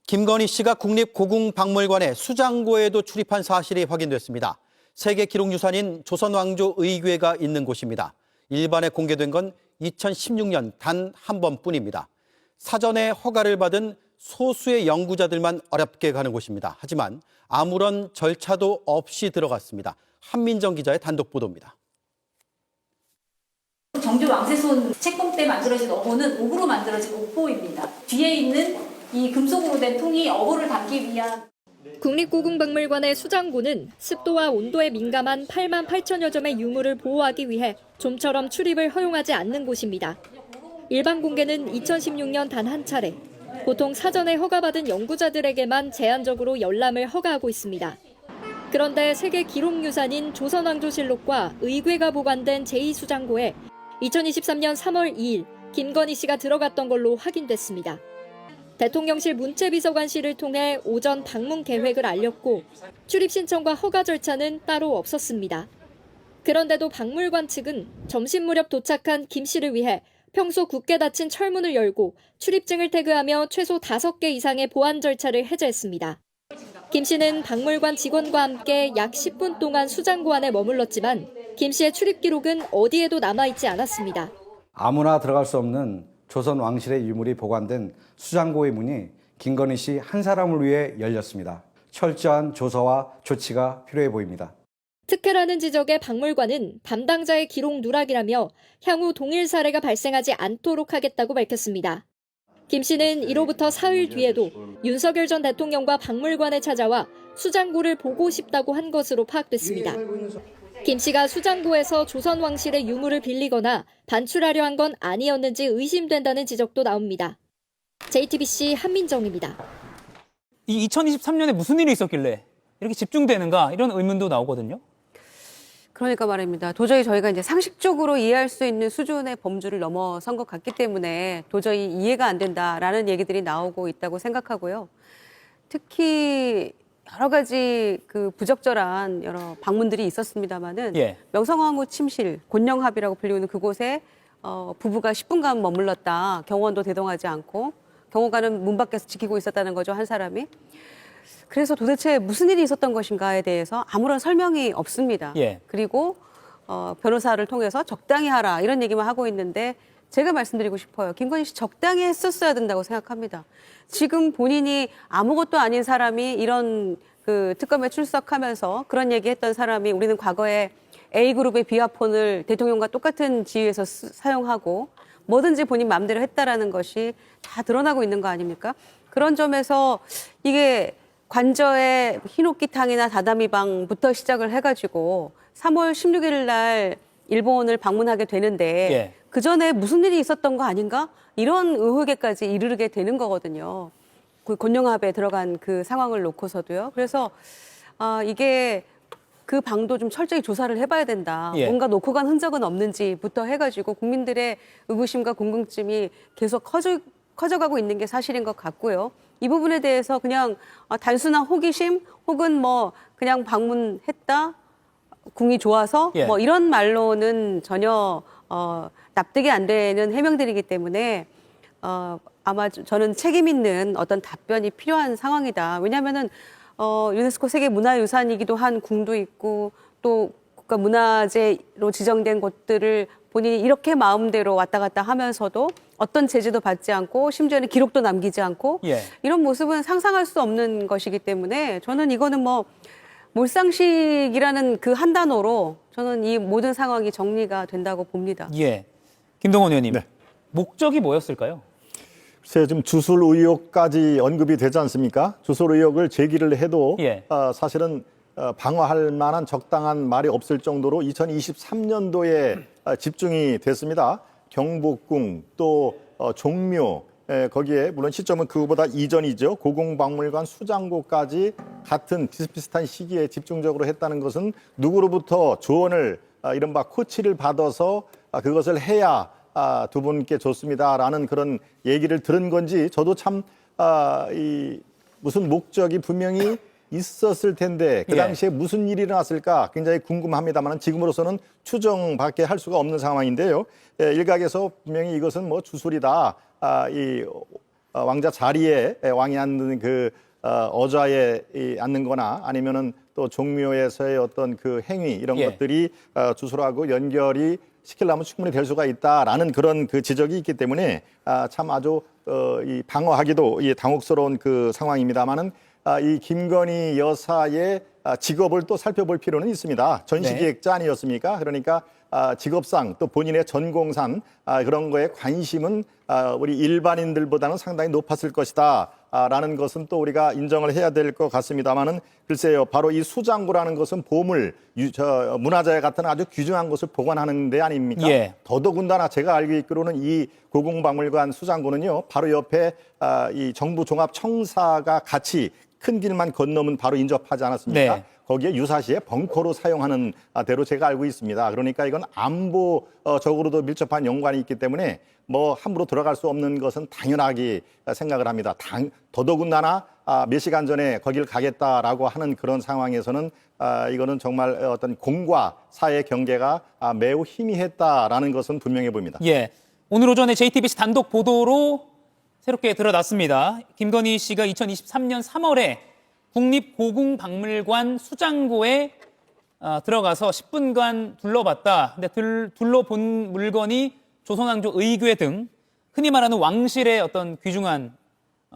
김건희 씨가 국립고궁박물관의 수장고에도 출입한 사실이 확인됐습니다. 세계 기록유산인 조선왕조 의궤가 있는 곳입니다. 일반에 공개된 건 2016년 단 한 번뿐입니다. 사전에 허가를 받은 소수의 연구자들만 어렵게 가는 곳입니다. 하지만 아무런 절차도 없이 들어갔습니다. 한민정 기자의 단독 보도입니다. 정조 왕세손 책봉 때 만들어진 어보는 옥으로 만들어진 옥보입니다. 뒤에 있는 이 금속으로 된 통이 어보를 담기 위한. 국립고궁박물관의 수장고는 습도와 온도에 민감한 8만 8천여 점의 유물을 보호하기 위해 좀처럼 출입을 허용하지 않는 곳입니다. 일반 공개는 2016년 단 한 차례, 보통 사전에 허가받은 연구자들에게만 제한적으로 열람을 허가하고 있습니다. 그런데 세계 기록유산인 조선왕조실록과 의궤가 보관된 제2수장고에 2023년 3월 2일 김건희 씨가 들어갔던 걸로 확인됐습니다. 대통령실 문체비서관실을 통해 오전 방문 계획을 알렸고 출입 신청과 허가 절차는 따로 없었습니다. 그런데도 박물관 측은 점심 무렵 도착한 김 씨를 위해 평소 굳게 닫힌 철문을 열고 출입증을 태그하며 최소 5개 이상의 보안 절차를 해제했습니다. 김 씨는 박물관 직원과 함께 약 10분 동안 수장고 안에 머물렀지만 김 씨의 출입 기록은 어디에도 남아있지 않았습니다. 아무나 들어갈 수 없는 조선 왕실의 유물이 보관된 수장고의 문이 김건희 씨 한 사람을 위해 열렸습니다. 철저한 조사와 조치가 필요해 보입니다. 특혜라는 지적에 박물관은 담당자의 기록 누락이라며 향후 동일 사례가 발생하지 않도록 하겠다고 밝혔습니다. 김 씨는 이로부터 사흘 뒤에도 윤석열 전 대통령과 박물관에 찾아와 수장고를 보고 싶다고 한 것으로 파악됐습니다. 김 씨가 수장고에서 조선 왕실의 유물을 빌리거나 반출하려 한 건 아니었는지 의심된다는 지적도 나옵니다. JTBC 한민정입니다. 이 2023년에 무슨 일이 있었길래 이렇게 집중되는가 이런 의문도 나오거든요. 그러니까 말입니다. 도저히 저희가 이제 상식적으로 이해할 수 있는 수준의 범주를 넘어선 것 같기 때문에 도저히 이해가 안 된다라는 얘기들이 나오고 있다고 생각하고요. 특히 여러 가지 그 부적절한 여러 방문들이 있었습니다마는 명성황후 침실, 곤영합이라고 불리는 그곳에 부부가 10분간 머물렀다. 경호원도 대동하지 않고 경호관은 문 밖에서 지키고 있었다는 거죠, 한 사람이. 그래서 도대체 무슨 일이 있었던 것인가에 대해서 아무런 설명이 없습니다. 그리고 변호사를 통해서 적당히 하라 이런 얘기만 하고 있는데 제가 말씀드리고 싶어요. 김건희 씨 적당히 했었어야 된다고 생각합니다. 지금 본인이 아무것도 아닌 사람이 이런 그 특검에 출석하면서 그런 얘기했던 사람이 우리는 과거에 A그룹의 비화폰을 대통령과 똑같은 지위에서 사용하고 뭐든지 본인 마음대로 했다라는 것이 다 드러나고 있는 거 아닙니까? 그런 점에서 이게 관저의 히노키탕이나 다다미방부터 시작을 해가지고 3월 16일 날 일본을 방문하게 되는데 그 전에 무슨 일이 있었던 거 아닌가? 이런 의혹에까지 이르게 되는 거거든요. 그 곤영합에 들어간 그 상황을 놓고서도요. 그래서 이게 그 방도 좀 철저히 조사를 해봐야 된다. 뭔가 놓고 간 흔적은 없는지부터 해가지고 국민들의 의구심과 궁금증이 계속 커져가고 있는 게 사실인 것 같고요. 이 부분에 대해서 그냥 단순한 호기심 혹은 뭐 그냥 방문했다, 궁이 좋아서 뭐 이런 말로는 전혀 납득이 안 되는 해명들이기 때문에 아마 저는 책임 있는 어떤 답변이 필요한 상황이다. 왜냐하면은 유네스코 세계문화유산이기도 한 궁도 있고 또 국가문화재로 지정된 곳들을 본인이 이렇게 마음대로 왔다 갔다 하면서도 어떤 제재도 받지 않고 심지어는 기록도 남기지 않고 이런 모습은 상상할 수 없는 것이기 때문에 저는 이거는 뭐 몰상식이라는 그 한 단어로 저는 이 모든 상황이 정리가 된다고 봅니다. 김동원 의원님, 목적이 뭐였을까요? 글쎄요, 지금 주술 의혹까지 언급이 되지 않습니까? 주술 의혹을 제기를 해도 사실은 방어할 만한 적당한 말이 없을 정도로 2023년도에 집중이 됐습니다. 경복궁 또 종묘 거기에 물론 시점은 그거보다 이전이죠. 고궁박물관 수장고까지 같은 비슷비슷한 시기에 집중적으로 했다는 것은 누구로부터 조언을 이른바 코치를 받아서 그것을 해야 두 분께 좋습니다라는 그런 얘기를 들은 건지 저도 참 무슨 목적이 분명히 있었을 텐데 그 당시에 무슨 일이 일어났을까 굉장히 궁금합니다만 지금으로서는 추정밖에 할 수가 없는 상황인데요. 일각에서 분명히 이것은 뭐 주술이다. 왕자 자리에 왕이 앉는 그 어좌에 앉는 거나 아니면은 또 종묘에서의 어떤 그 행위 이런 것들이 주술하고 연결이 시키려면 충분히 될 수가 있다라는 그런 그 지적이 있기 때문에 참 아주 이 방어하기도 당혹스러운 그 상황입니다만은 이 김건희 여사의 직업을 또 살펴볼 필요는 있습니다. 전시기획자 아니었습니까? 그러니까 직업상 또 본인의 전공상 그런 거에 관심은 우리 일반인들보다는 상당히 높았을 것이다. 라는 것은 또 우리가 인정을 해야 될 것 같습니다만은 글쎄요, 바로 이 수장고라는 것은 보물, 문화재 같은 아주 귀중한 것을 보관하는 데 아닙니까? 더더군다나 제가 알고 있기로는 이 고궁박물관 수장고는요, 바로 옆에 이 정부종합청사가 같이 큰 길만 건너면 바로 인접하지 않았습니까? 거기에 유사시에 벙커로 사용하는 대로 제가 알고 있습니다. 그러니까 이건 안보적으로도 밀접한 연관이 있기 때문에 뭐 함부로 들어갈 수 없는 것은 당연하게 생각을 합니다. 더더군다나 몇 시간 전에 거길 가겠다라고 하는 그런 상황에서는 이거는 정말 어떤 공과 사의 경계가 매우 희미했다라는 것은 분명해 보입니다. 오늘 오전에 JTBC 단독 보도로 새롭게 드러났습니다. 김건희 씨가 2023년 3월에 국립고궁박물관 수장고에 들어가서 10분간 둘러봤다. 근데 둘러본 물건이 조선왕조 의궤 등 흔히 말하는 왕실의 어떤 귀중한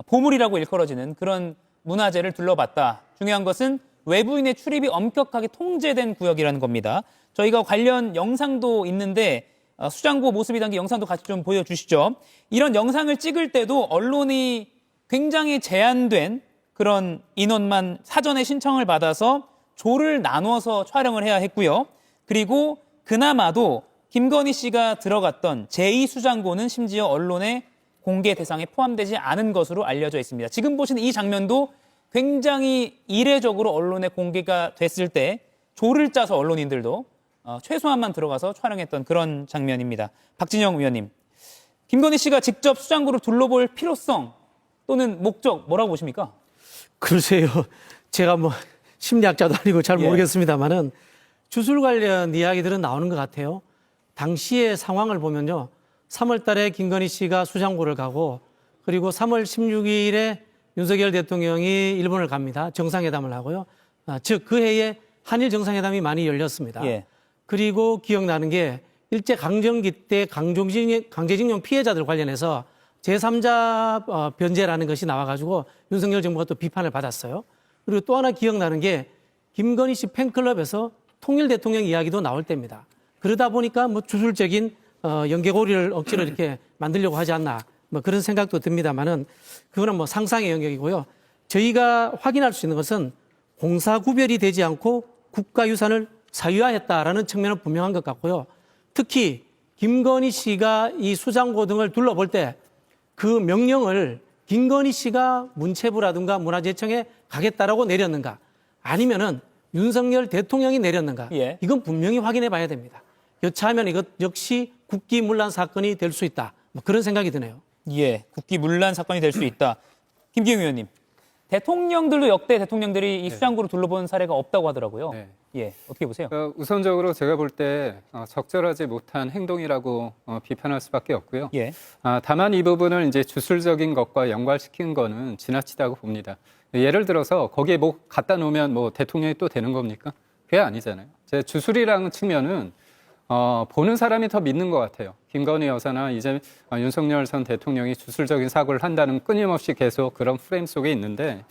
보물이라고 일컬어지는 그런 문화재를 둘러봤다. 중요한 것은 외부인의 출입이 엄격하게 통제된 구역이라는 겁니다. 저희가 관련 영상도 있는데 수장고 모습이 담긴 영상도 같이 좀 보여주시죠. 이런 영상을 찍을 때도 언론이 굉장히 제한된 그런 인원만 사전에 신청을 받아서 조를 나눠서 촬영을 해야 했고요. 그리고 그나마도 김건희 씨가 들어갔던 제2수장고는 심지어 언론의 공개 대상에 포함되지 않은 것으로 알려져 있습니다. 지금 보시는 이 장면도 굉장히 이례적으로 언론에 공개가 됐을 때 조를 짜서 언론인들도 최소한만 들어가서 촬영했던 그런 장면입니다. 박진영 위원님, 김건희 씨가 직접 수장고를 둘러볼 필요성 또는 목적 뭐라고 보십니까? 글쎄요. 제가 뭐 심리학자도 아니고 잘 모르겠습니다만은 주술 관련 이야기들은 나오는 것 같아요. 당시의 상황을 보면요. 3월 달에 김건희 씨가 수장고를 가고 그리고 3월 16일에 윤석열 대통령이 일본을 갑니다. 정상회담을 하고요. 즉 그 해에 한일 정상회담이 많이 열렸습니다. 그리고 기억나는 게 일제강점기 때 강제징용 피해자들 관련해서 제3자 변제라는 것이 나와가지고 윤석열 정부가 또 비판을 받았어요. 그리고 또 하나 기억나는 게 김건희 씨 팬클럽에서 통일 대통령 이야기도 나올 때입니다. 그러다 보니까 뭐 주술적인 연계고리를 억지로 이렇게 만들려고 하지 않나 뭐 그런 생각도 듭니다만은 그거는 뭐 상상의 영역이고요. 저희가 확인할 수 있는 것은 공사 구별이 되지 않고 국가유산을 사유화했다라는 측면은 분명한 것 같고요. 특히 김건희 씨가 이 수장고 등을 둘러볼 때 그 명령을 김건희 씨가 문체부라든가 문화재청에 가겠다라고 내렸는가 아니면은 윤석열 대통령이 내렸는가 이건 분명히 확인해 봐야 됩니다. 여차하면 이것 역시 국기문란 사건이 될 수 있다. 뭐 그런 생각이 드네요. 국기문란 사건이 될 수 있다. 김기영 의원님, 대통령들도 역대 대통령들이 이 수장고를 둘러본 사례가 없다고 하더라고요. 어떻게 보세요? 우선적으로 제가 볼 때 적절하지 못한 행동이라고 비판할 수밖에 없고요. 다만 이 부분을 이제 주술적인 것과 연관시킨 거는 지나치다고 봅니다. 예를 들어서 거기에 뭐 갖다 놓으면 뭐 대통령이 또 되는 겁니까? 그게 아니잖아요. 제 주술이라는 측면은 보는 사람이 더 믿는 것 같아요. 김건희 여사나 이제 윤석열 전 대통령이 주술적인 사고를 한다는 끊임없이 계속 그런 프레임 속에 있는데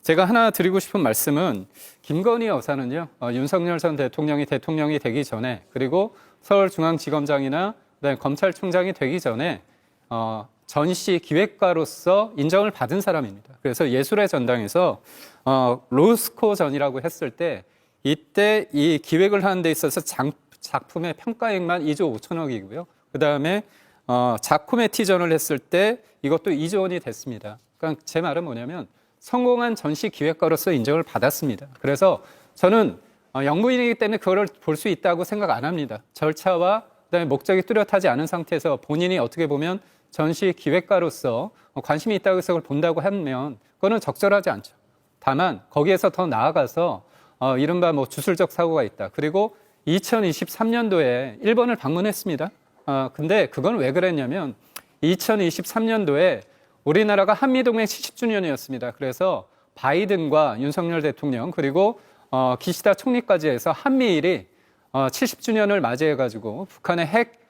제가 하나 드리고 싶은 말씀은 김건희 여사는요. 윤석열 전 대통령이 되기 전에 그리고 서울중앙지검장이나 그다음에 검찰총장이 되기 전에 전시 기획가로서 인정을 받은 사람입니다. 그래서 예술의 전당에서 로스코전이라고 했을 때 이때 이 기획을 하는 데 있어서 작품의 평가액만 2조 5천억이고요. 그다음에 자코메티전을 했을 때 이것도 2조 원이 됐습니다. 그러니까 제 말은 뭐냐면 성공한 전시 기획가로서 인정을 받았습니다. 그래서 저는 영부인이기 때문에 그거를 볼 수 있다고 생각 안 합니다. 절차와 그다음에 목적이 뚜렷하지 않은 상태에서 본인이 어떻게 보면 전시 기획가로서 관심이 있다고 해서 그걸 본다고 하면 그거는 적절하지 않죠. 다만 거기에서 더 나아가서 이른바 뭐 주술적 사고가 있다. 그리고 2023년도에 일본을 방문했습니다. 근데 그건 왜 그랬냐면 2023년도에 우리나라가 한미동맹 70주년이었습니다. 그래서 바이든과 윤석열 대통령 그리고 기시다 총리까지 해서 한미일이 70주년을 맞이해가지고 북한의 핵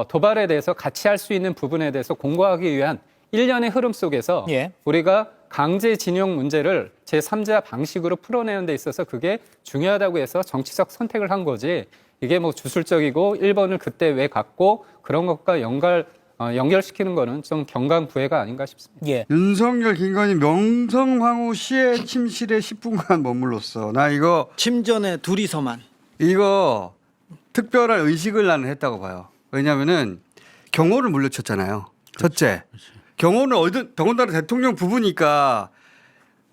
도발에 대해서 같이 할 수 있는 부분에 대해서 공고하기 위한 일련의 흐름 속에서 우리가 강제징용 문제를 제3자 방식으로 풀어내는 데 있어서 그게 중요하다고 해서 정치적 선택을 한 거지 이게 뭐 주술적이고 일본을 그때 왜 갔고 그런 것과 연결시키는 거는 좀 경강부회가 아닌가 싶습니다. 윤석열, 김건희 명성황후 시해 침실에 10분간 머물렀어. 나 이거 침전에 둘이서만. 이거 특별한 의식을 나는 했다고 봐요. 왜냐하면은 경호를 물려쳤잖아요. 첫째, 경호는 더군다나 대통령 부부니까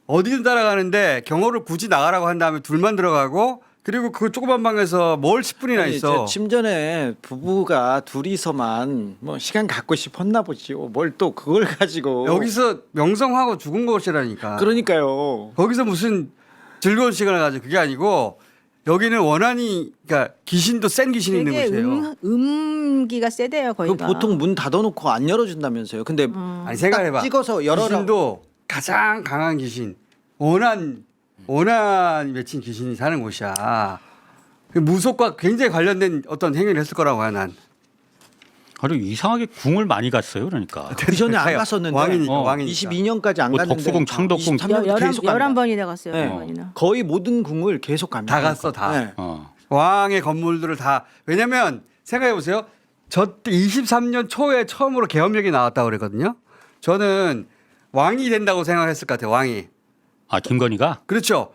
어디든 따라가는데 경호를 굳이 나가라고 한 다음에 둘만 들어가고 그리고 그 조그만 방에서 뭘 10분이나 있어. 침전에 부부가 둘이서만 뭐 시간 갖고 싶었나 보지요. 뭘 또 그걸 가지고. 여기서 명성하고 죽은 것이라니까. 그러니까요. 거기서 무슨 즐거운 시간을 가지고 그게 아니고 여기는 원한이 그러니까 귀신도 센 귀신이 있는 곳이에요. 음기가 세대요 거기가. 그 보통 문 닫아놓고 안 열어준다면서요. 근데 아니 생각해봐. 찍어서 열어라. 귀신도 가장 강한 귀신, 원한이 맺힌 귀신이 사는 곳이야. 무속과 굉장히 관련된 어떤 행위를 했을 거라고 봐 난. 아니 이상하게 궁을 많이 갔어요, 그러니까. 그 전에 안 갔었는데. 왕이니까 왕이니까. 22년까지 안 뭐 갔는데. 덕수궁, 창덕궁 23년부터 계속 갑니다. 11번이나 갔어요. 네. 11번이나. 거의 모든 궁을 계속 갑니다. 다 갔어 다. 네. 왕의 건물들을 다. 왜냐면 생각해 보세요. 저 때 23년 초에 처음으로 계엄령이 나왔다고 그랬거든요. 저는 왕이 된다고 생각했을 것 같아요. 왕이. 아 김건희가? 그렇죠.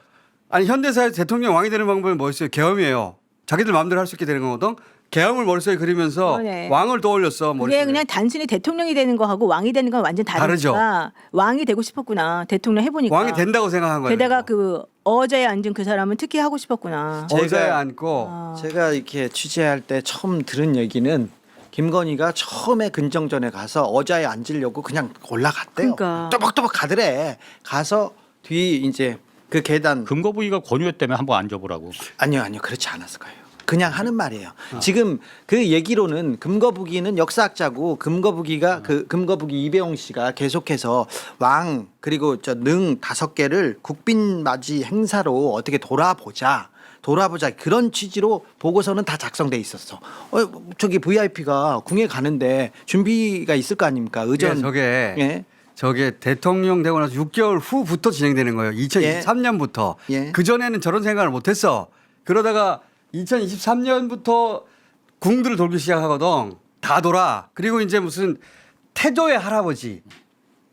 아니 현대사회 대통령 왕이 되는 방법은 뭐였어요? 계엄이에요. 자기들 마음대로 할 수 있게 되는 거거든. 계엄을 머릿속에 그리면서 그러네. 왕을 떠올렸어. 그게 머릿속에. 그냥 단순히 대통령이 되는 거하고 왕이 되는 건 완전 다르죠. 다르니까 왕이 되고 싶었구나. 대통령 해보니까. 왕이 된다고 생각한 거예요. 게다가 그 어제에 앉은 그 사람은 특히 하고 싶었구나. 어제에 앉고 제가 이렇게 취재할 때 처음 들은 얘기는 김건희가 처음에 근정전에 가서 어자에 앉으려고 그냥 올라갔대요. 그러니까. 또박또박 가더래. 가서 뒤 이제 그 계단 금거부위가 권유했다며 한번 앉아보라고. 아니요 그렇지 않았을 거예요. 그냥 하는 말이에요. 지금 그 얘기로는 금거북이는 역사학자고 금거북이가 그 금거북이 이배용 씨가 계속해서 왕 그리고 저 능 5개를 국빈맞이 행사로 어떻게 돌아보자 그런 취지로 보고서는 다 작성돼 있었어. 저기 VIP가 궁에 가는데 준비가 있을 거 아닙니까? 의전. 저게 대통령 되고 나서 6개월 후부터 진행되는 거예요. 2023년부터. 그 전에는 저런 생각을 못했어. 그러다가 2023년부터 궁들을 돌기 시작하거든. 다 돌아. 그리고 이제 무슨 태조의 할아버지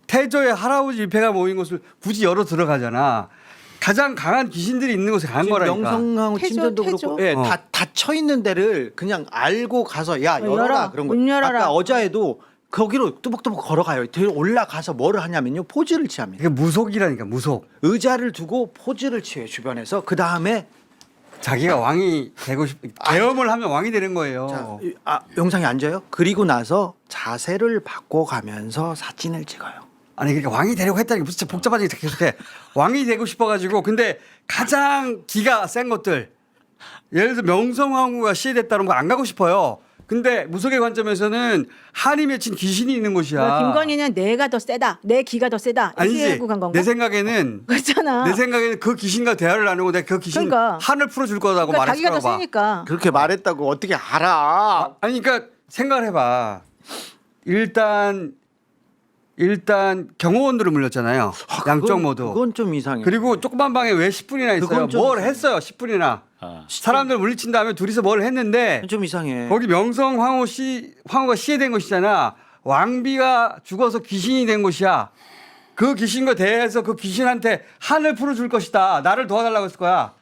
일패가 모인 곳을 굳이 열어 들어가잖아. 가장 강한 귀신들이 있는 곳에 간 거라니까. 명성황후 침전도 그렇고 다 닫혀 있는 데를 그냥 알고 가서 야 열어라 그런 거. 문 열어라. 아까 어자에도 거기로 뚜벅뚜벅 걸어가요. 올라가서 뭐를 하냐면요. 포즈를 취합니다. 이게 무속이라니까 무속. 의자를 두고 포즈를 취해요. 주변에서. 그다음에 자기가 왕이 되고 계엄을 하면 왕이 되는 거예요. 자, 영상에 앉아요. 그리고 나서 자세를 바꿔가면서 사진을 찍어요. 아니 그러니까 왕이 되려고 했다는 게 무슨 복잡한 얘기 계속해. 왕이 되고 싶어가지고 근데 가장 기가 센 것들 예를 들어 명성황후가 시해됐다는 거 안 가고 싶어요. 근데 무속의 관점에서는 한이 맺힌 귀신이 있는 곳이야. 김건희는 내가 더 세다. 내 기가 더 세다. 이렇게 아니지. 하고 간 건가? 내 생각에는 그렇잖아. 내 생각에는 그 귀신과 대화를 나누고 내가 그 귀신 그러니까. 한을 풀어줄 거라고 그러니까 말했을 자기가 더 거라고 봐. 세니까. 그렇게 말했다고 어떻게 알아? 아니 그러니까 생각을 해봐. 일단 경호원들을 물렸잖아요. 양쪽 모두. 그건 좀 이상해. 그리고 조그만 방에 왜 10분이나 있어요? 그건 좀 뭘 이상해. 했어요? 10분이나. 사람들 물리친 다음에 둘이서 뭘 했는데 좀 이상해. 거기 황후가 시해된 곳이잖아. 왕비가 죽어서 귀신이 된 곳이야. 그 귀신과 대해서 그 귀신한테 한을 풀어줄 것이다. 나를 도와달라고 했을 거야.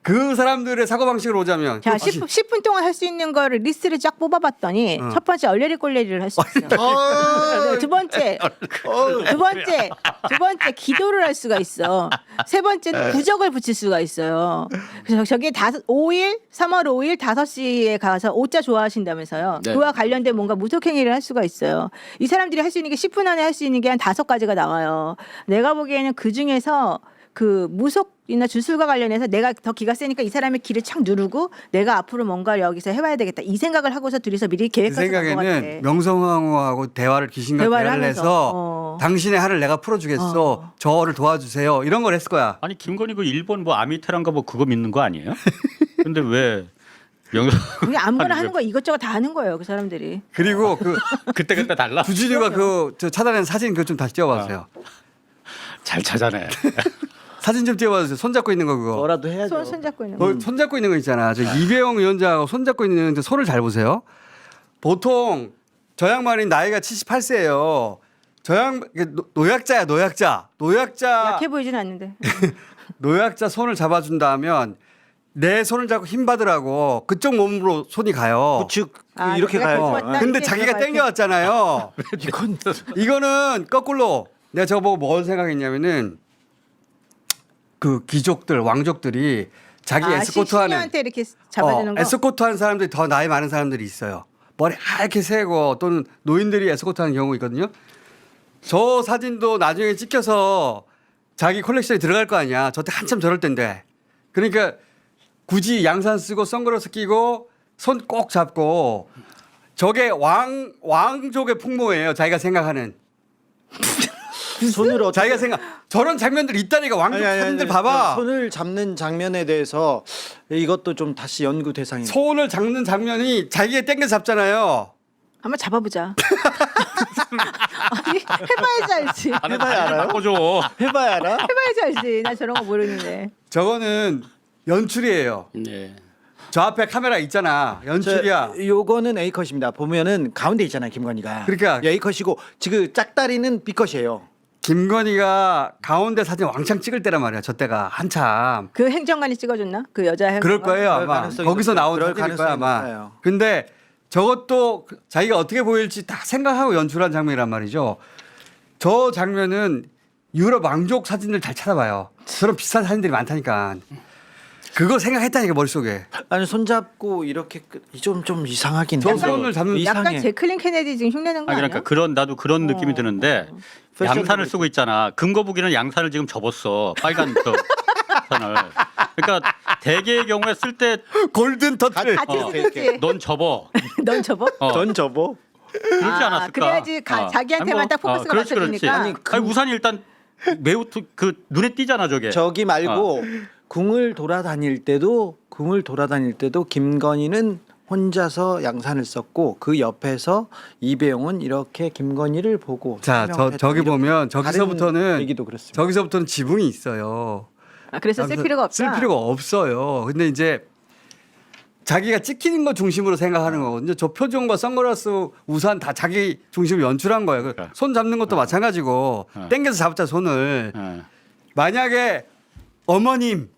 그 사람들의 사고방식으로 오자면. 자, 10분 동안 할 수 있는 거를 리스트를 쫙 뽑아봤더니 첫 번째 얼레리 꼴레리를 할 수 있어. 두 번째 기도를 할 수가 있어. 세 번째는 부적을 붙일 수가 있어요. 그래서 저게 3월 5일 5시에 가서 오자 좋아하신다면서요. 네. 그와 관련된 뭔가 무속행위를 할 수가 있어요. 이 사람들이 할 수 있는 게 10분 안에 할 수 있는 게 한 5가지가 나와요. 내가 보기에는 그 중에서 그 무속이나 주술과 관련해서 내가 더 기가 세니까 이 사람의 기를 착 누르고 내가 앞으로 뭔가 여기서 해봐야 되겠다 이 생각을 하고서 둘이서 미리 그 계획해서 간것 같아. 생각에는 명성황후하고 대화를 귀신과 대화를 하면서, 해서 당신의 한을 내가 풀어주겠어. 저를 도와주세요. 이런 걸 했을 거야. 아니 김건희 그 일본 뭐 아미테란가 뭐 그거 믿는 거 아니에요? 근데 왜 명성? 그게 아무거나 하는 거 이것저것 다 하는 거예요 그 사람들이. 그리고 그 그때 달라. 주진우가 저 찾아낸 사진 그거 좀 다시 띄워봐주세요. 잘 찾아내. 사진 좀 띄워봐주세요. 손잡고 있는 거 그거. 뭐라도 해야죠. 손 잡고 있는 거. 손잡고 있는 거 있잖아. 저 이배용 위원장하고 손잡고 있는 손을 잘 보세요. 보통 저 양반이 나이가 78세예요. 노약자야 노약자. 약해 보이진 않는데. 노약자 손을 잡아준다면 내 손을 잡고 힘 받으라고 그쪽 몸으로 손이 가요. 우측 아, 이렇게 내가 가야죠. 좋았다. 근데 이렇게 자기가 들어갈게. 땡겨왔잖아요. 이거는 거꾸로 내가 저거 보고 뭘 생각했냐면은 그 귀족들 왕족들이 자기 에스코트하는 시녀한테 이렇게 잡아주는 거. 에스코트하는 사람들이 더 나이 많은 사람들이 있어요. 머리 하얗게 세고 또는 노인들이 에스코트하는 경우 있거든요. 저 사진도 나중에 찍혀서 자기 컬렉션에 들어갈 거 아니야. 저때 한참 저럴 때인데. 그러니까 굳이 양산 쓰고 선글라스 끼고 손 꼭 잡고 저게 왕족의 풍모예요. 자기가 생각하는. 손으로 자기가 저런 장면들 있다니까 왕족 사진들 봐봐. 손을 잡는 장면에 대해서 이것도 좀 다시 연구 대상입니다. 손을 잡는 장면이 자기가 땡겨 잡잖아요. 한번 잡아보자. 아니 해봐야지 알지. 해봐야 알아요? 바꿔줘. 해봐야 알아? 해봐야지 알지. 나 저런 거 모르는데. 저거는 연출이에요. 네. 저 앞에 카메라 있잖아. 연출이야. 요거는 A컷입니다. 보면은 가운데 있잖아요, 김건희가. 그러니까 A컷이고 지금 짝다리는 B컷이에요. 김건희가 가운데 사진 왕창 찍을 때란 말이야. 저 때가 한참. 그 행정관이 찍어줬나? 그 여자 행정관. 그럴 거예요 그럴 아마. 가능성이 거기서 나온 그럴 사진일 거야 가능성이 아마. 높아요. 근데 저것도 자기가 어떻게 보일지 다 생각하고 연출한 장면이란 말이죠. 저 장면은 유럽 왕족 사진들 잘 찾아봐요. 저런 비싼 사진들이 많다니까. 그거 생각했다니까 머릿속에. 아니 손잡고 이렇게 좀 이상하긴 저 해요. 손을 잡는 약간 제클린 케네디 지금 흉내낸 거 아니야? 그러니까 나도 그런 느낌이 드는데 양산을 쓰고 있잖아. 금거북이는 양산을 지금 접었어. 빨간 저 산을. 그러니까 대개의 경우에 쓸 때 골든 터틀. 같이 쓰겠지. 넌 접어. 넌 접어? 전 접어. 그렇지 않았을까? 그래야지 자기한테만 딱 포커스가 그렇지. 맞춰지니까. 아니 우산이 일단 매우 그 눈에 띄잖아 저게. 저기 말고 궁을 돌아다닐 때도 김건희는 혼자서 양산을 썼고 그 옆에서 이배용은 이렇게 김건희를 보고 자, 설명을 저기 했던 보면 다른 저기서부터는 얘기도 그렇습니다. 저기서부터는 지붕이 있어요. 아, 그래서 쓸 필요가 없다. 쓸 필요가 없어요. 근데 이제 자기가 찍히는 거 중심으로 생각하는 거거든요. 저 표정과 선글라스, 우산 다 자기 중심으로 연출한 거예요. 손 잡는 것도 마찬가지고 땡겨서 잡자 손을. 만약에 어머님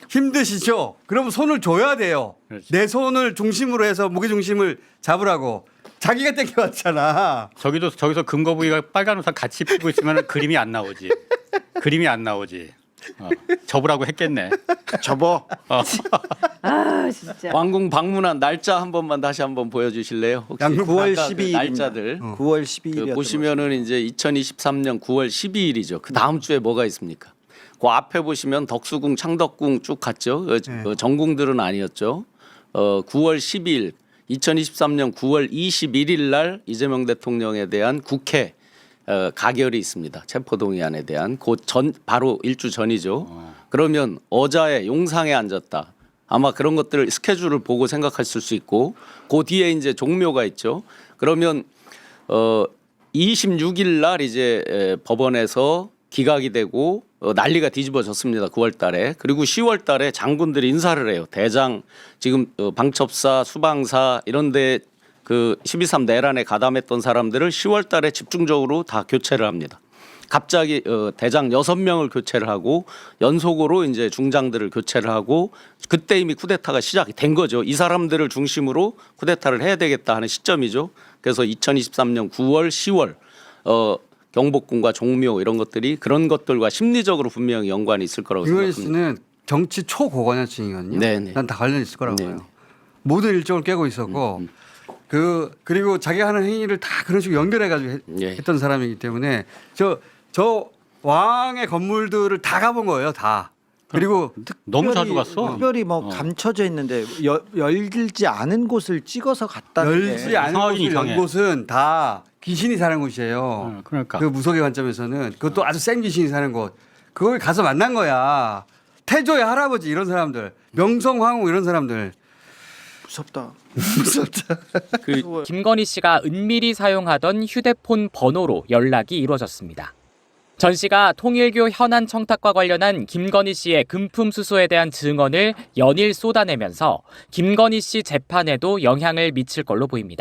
힘드시죠? 그러면 손을 줘야 돼요. 그렇지. 내 손을 중심으로 해서 무게 중심을 잡으라고. 자기가 땡겨왔잖아. 저기서 금거북이가 빨간 우산 같이 피고 있으면 그림이 안 나오지. 그림이 안 나오지. 접으라고 했겠네. 접어. 아 진짜. 왕궁 방문한 날짜 한 번만 다시 한번 보여주실래요? 혹시 9월 아까 그 12일 날짜들 9월 12일 보시면은 이제 2023년 9월 12일이죠. 그 다음 주에 뭐가 있습니까? 그 앞에 보시면 덕수궁, 창덕궁 쭉 갔죠. 전궁들은 아니었죠. 9월 12일, 2023년 9월 21일 날 이재명 대통령에 대한 국회 가결이 있습니다. 체포동의안에 대한 바로 일주 전이죠. 그러면 어자에 용상에 앉았다. 아마 그런 것들을 스케줄을 보고 생각하실 수 있고 그 뒤에 이제 종묘가 있죠. 그러면 26일 날 이제 법원에서 기각이 되고 난리가 뒤집어졌습니다. 9월 달에. 그리고 10월 달에 장군들이 인사를 해요. 대장 지금 방첩사, 수방사 이런 데 그 12.3 내란에 가담했던 사람들을 10월 달에 집중적으로 다 교체를 합니다. 갑자기 대장 6명을 교체를 하고 연속으로 이제 중장들을 교체를 하고 그때 이미 쿠데타가 시작이 된 거죠. 이 사람들을 중심으로 쿠데타를 해야 되겠다 하는 시점이죠. 그래서 2023년 9월, 10월 경복궁과 종묘 이런 것들이 그런 것들과 심리적으로 분명히 연관이 있을 거라고 생각합니다. 김건희 씨는 정치 초고관여층이거든요. 네네. 난 다 관련 있을 거라고 봐요. 네네. 모든 일정을 깨고 있었고 그리고 자기가 하는 행위를 다 그런 식으로 연결해가지고 했던 사람이기 때문에 저 왕의 건물들을 다 가본 거예요, 다. 그리고 너무 자주 갔어. 특별히 뭐 감춰져 있는데 열지 않은 곳을 찍어서 갔다는 열지 않은 곳을 연 곳은 다 귀신이 사는 곳이에요. 그러니까. 그 무속의 관점에서는 그것도 아주 센 귀신이 사는 곳. 그걸 가서 만난 거야. 태조의 할아버지 이런 사람들, 명성황후 이런 사람들. 무섭다. 무섭다. 그 김건희 씨가 은밀히 사용하던 휴대폰 번호로 연락이 이루어졌습니다. 전 씨가 통일교 현안 청탁과 관련한 김건희 씨의 금품 수수에 대한 증언을 연일 쏟아내면서 김건희 씨 재판에도 영향을 미칠 걸로 보입니다.